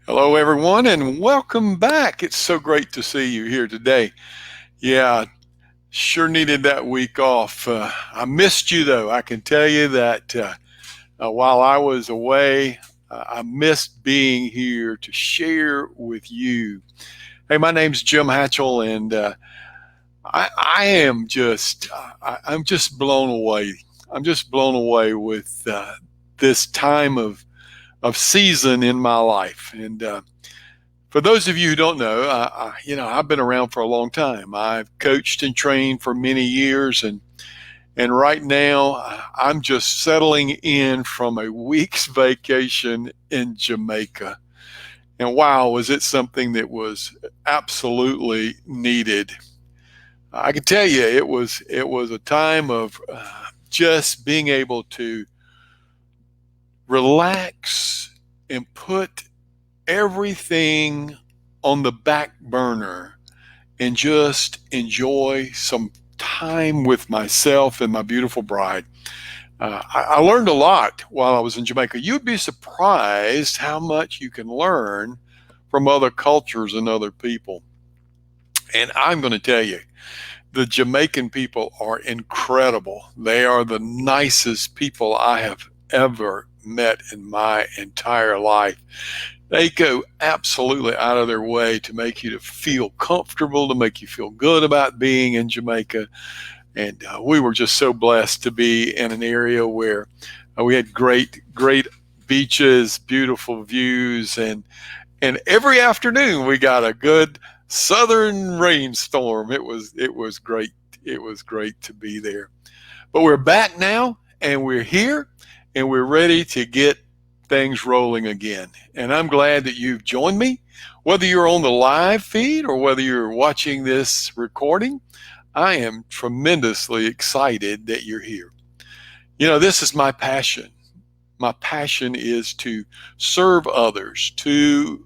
Hello, everyone, and welcome back. It's so great to see you here today. Yeah, sure needed that week off. I missed you, though. I can tell you that while I was away, I missed being here to share with you. Hey, my name's Jim Hatchell, and I am I'm just blown away. I'm just blown away with this time of season in my life, and for those of you who don't know, I've been around for a long time. I've coached and trained for many years, and right now I'm just settling in from a week's vacation in Jamaica. And wow, was it something that was absolutely needed? I can tell you, it was a time of just being able to relax and put everything on the back burner and just enjoy some time with myself and my beautiful bride. I learned a lot while I was in Jamaica. You'd be surprised how much you can learn from other cultures and other people. And I'm going to tell you, the Jamaican people are incredible. They are the nicest people I have ever met in my entire life. They go absolutely out of their way to make you to feel comfortable, to make you feel good about being in Jamaica. And we were just so blessed to be in an area where we had great beaches, beautiful views, and every afternoon we got a good southern rainstorm. It was great. It was great to be there. But we're back now, and we're here, and we're ready to get things rolling again. And I'm glad that you've joined me, whether you're on the live feed or whether you're watching this recording. I am tremendously excited that you're here. This is my passion. My passion is to serve others, to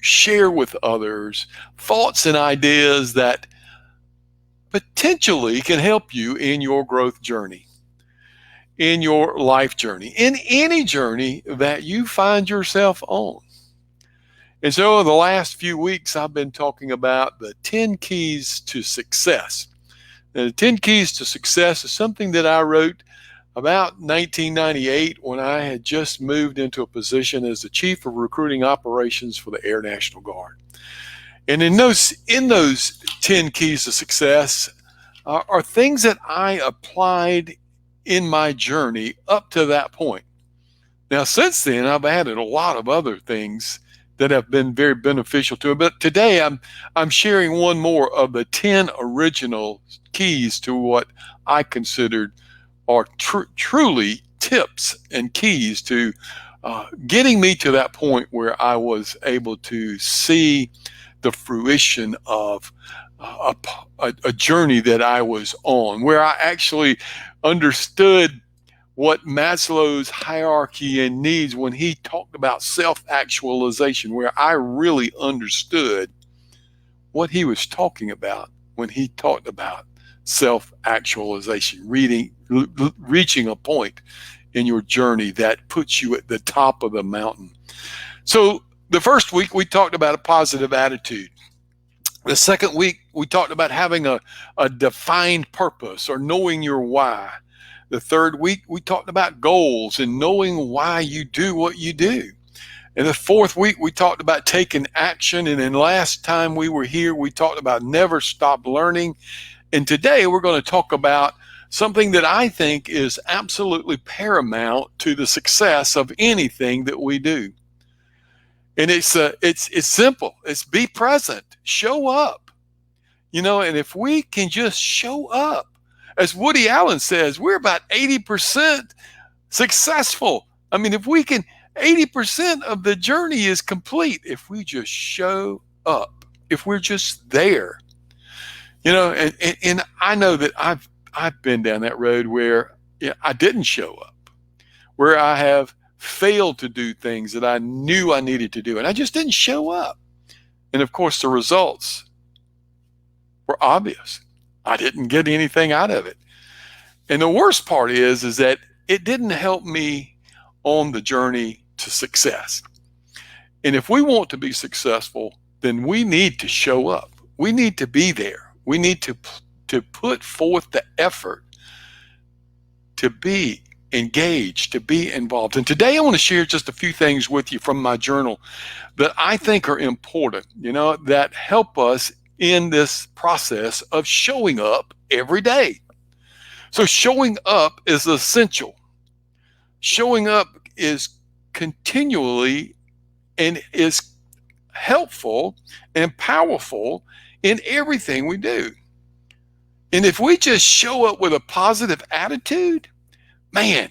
share with others thoughts and ideas that potentially can help you in your growth journey, in your life journey, in any journey that you find yourself on. And so, in the last few weeks, I've been talking about the 10 keys to success. Now, the 10 keys to success is something that I wrote about 1998 when I had just moved into a position as the chief of recruiting operations for the Air National Guard. And in those 10 keys to success are things that I applied in my journey up to that point. Now, since then, I've added a lot of other things that have been very beneficial to it. But today, I'm sharing one more of the 10 original keys to what I considered are truly tips and keys to getting me to that point where I was able to see the fruition of a journey that I was on, where I actually understood what Maslow's hierarchy and needs when he talked about self-actualization, where I really understood what he was talking about when he talked about self-actualization, reaching a point in your journey that puts you at the top of the mountain. So the first week we talked about a positive attitude. The second week we talked about having a defined purpose or knowing your why. The third week we talked about goals and knowing why you do what you do. And the fourth week we talked about taking action. And then last time we were here, we talked about never stop learning. And today we're going to talk about something that I think is absolutely paramount to the success of anything that we do. And it's simple. It's be present, show up. And if we can just show up, as Woody Allen says, we're about 80% successful. I mean, if we can, 80% of the journey is complete if we just show up, if we're just there. And I know that I've been down that road where I didn't show up, where I have failed to do things that I knew I needed to do, and I just didn't show up. And of course, the results were obvious. I didn't get anything out of it. And the worst part is that it didn't help me on the journey to success. And if we want to be successful, then we need to show up. We need to be there. We need to put forth the effort to be engaged, to be involved. And today I want to share just a few things with you from my journal that I think are important, that help us in this process of showing up every day. So showing up is essential. Showing up is continually and is helpful and powerful in everything we do. And if we just show up with a positive attitude, man,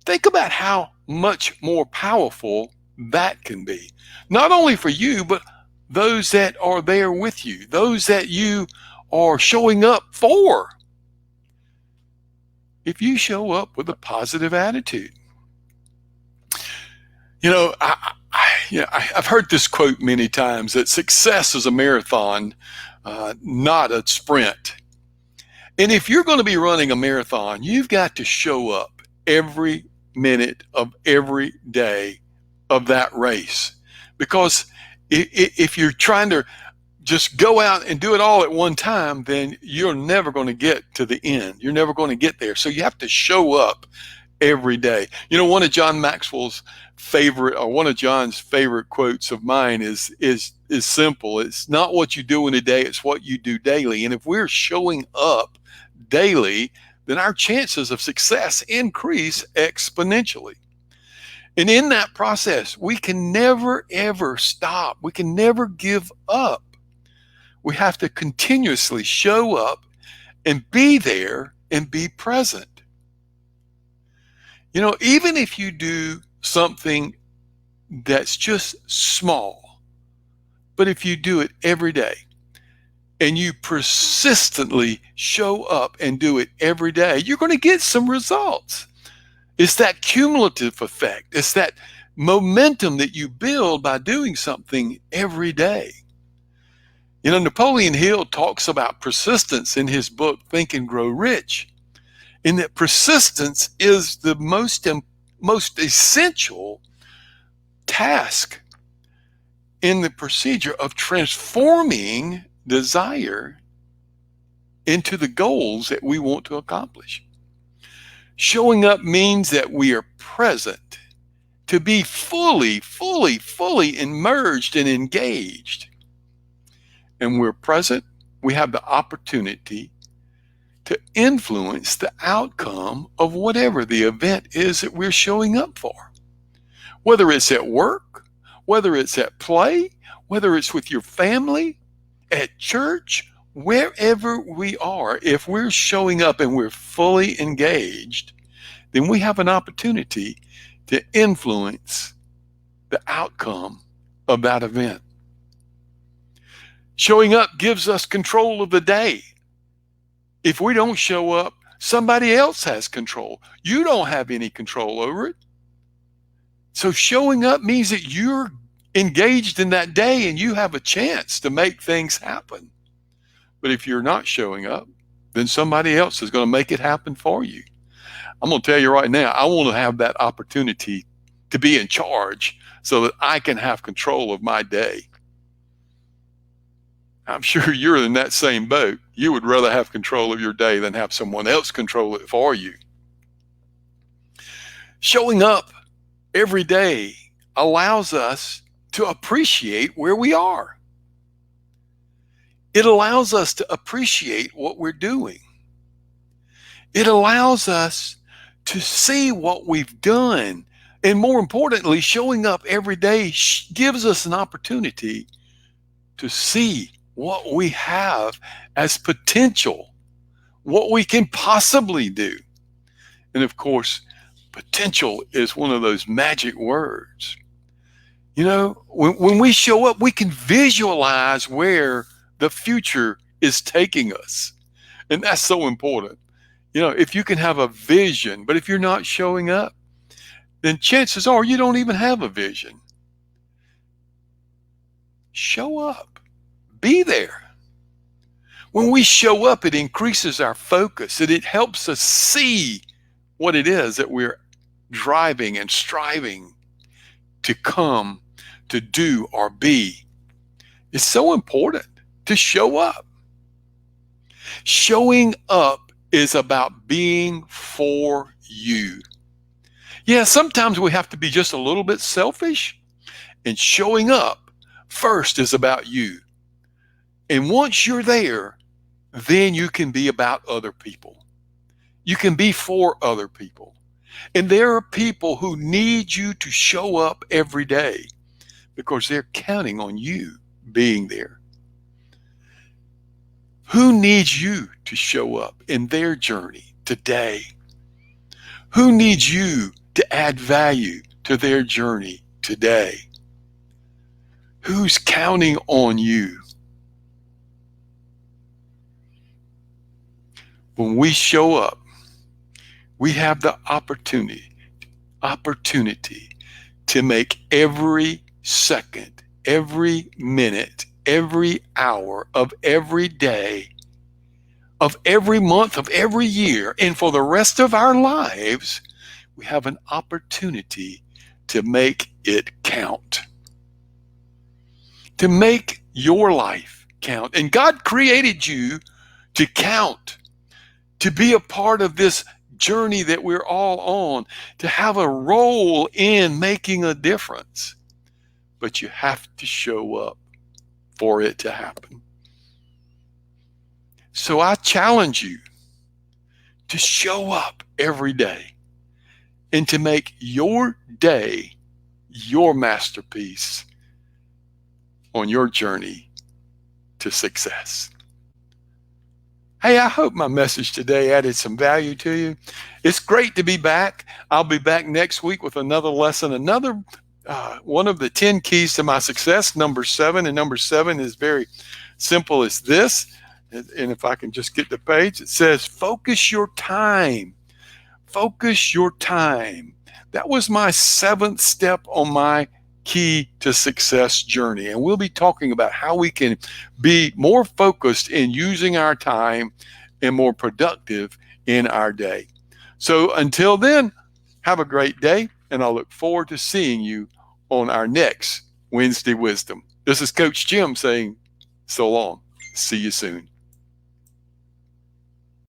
think about how much more powerful that can be. Not only for you, but those that are there with you, those that you are showing up for. If you show up with a positive attitude. I've heard this quote many times that success is a marathon, not a sprint. And if you're going to be running a marathon, you've got to show up every minute of every day of that race. Because if you're trying to just go out and do it all at one time, then you're never going to get to the end. You're never going to get there. So you have to show up every day. One of John Maxwell's one of John's favorite quotes of mine is simple. It's not what you do in a day, it's what you do daily. And if we're showing up daily, then our chances of success increase exponentially. And in that process, we can never, ever stop. We can never give up. We have to continuously show up and be there and be present. Even if you do something that's just small, but if you do it every day and you persistently show up and do it every day, you're going to get some results. It's that cumulative effect. It's that momentum that you build by doing something every day. Napoleon Hill talks about persistence in his book, Think and Grow Rich, in that persistence is the most essential task in the procedure of transforming desire into the goals that we want to accomplish. Showing up means that we are present, to be fully immersed and engaged. And we're present, we have the opportunity to influence the outcome of whatever the event is that we're showing up for. Whether it's at work, whether it's at play, whether it's with your family, at church, wherever we are, if we're showing up and we're fully engaged, then we have an opportunity to influence the outcome of that event. Showing up gives us control of the day. If we don't show up, somebody else has control. You don't have any control over it. So showing up means that you're engaged in that day and you have a chance to make things happen. But if you're not showing up, then somebody else is going to make it happen for you. I'm going to tell you right now, I want to have that opportunity to be in charge so that I can have control of my day. I'm sure you're in that same boat. You would rather have control of your day than have someone else control it for you. Showing up every day allows us to appreciate where we are. It allows us to appreciate what we're doing. It allows us to see what we've done. And more importantly, showing up every day gives us an opportunity to see what we have as potential, what we can possibly do. And of course, potential is one of those magic words. When we show up, we can visualize where the future is taking us. And that's so important. If you can have a vision, but if you're not showing up, then chances are you don't even have a vision. Show up. Be there. When we show up, it increases our focus and it helps us see what it is that we're driving and striving to come to do or be. It's so important to show up. Showing up is about being for you. Yeah, sometimes we have to be just a little bit selfish, and showing up first is about you. And once you're there, then you can be about other people. You can be for other people. And there are people who need you to show up every day because they're counting on you being there. Who needs you to show up in their journey today? Who needs you to add value to their journey today? Who's counting on you? When we show up, we have the opportunity to make every second, every minute, every hour of every day, of every month, of every year, and for the rest of our lives, we have an opportunity to make it count. To make your life count. And God created you to count, to be a part of this journey that we're all on, to have a role in making a difference. But you have to show up for it to happen. So I challenge you to show up every day and to make your day your masterpiece on your journey to success. Hey, I hope my message today added some value to you. It's great to be back. I'll be back next week with another lesson, another one of the 10 keys to my success, number 7. And number 7 is very simple as this. And if I can just get the page, it says, focus your time. Focus your time. That was my 7th step on my key to success journey. And we'll be talking about how we can be more focused in using our time and more productive in our day. So until then, have a great day, and I'll look forward to seeing you on our next Wednesday Wisdom. This is Coach Jim saying so long. See you soon.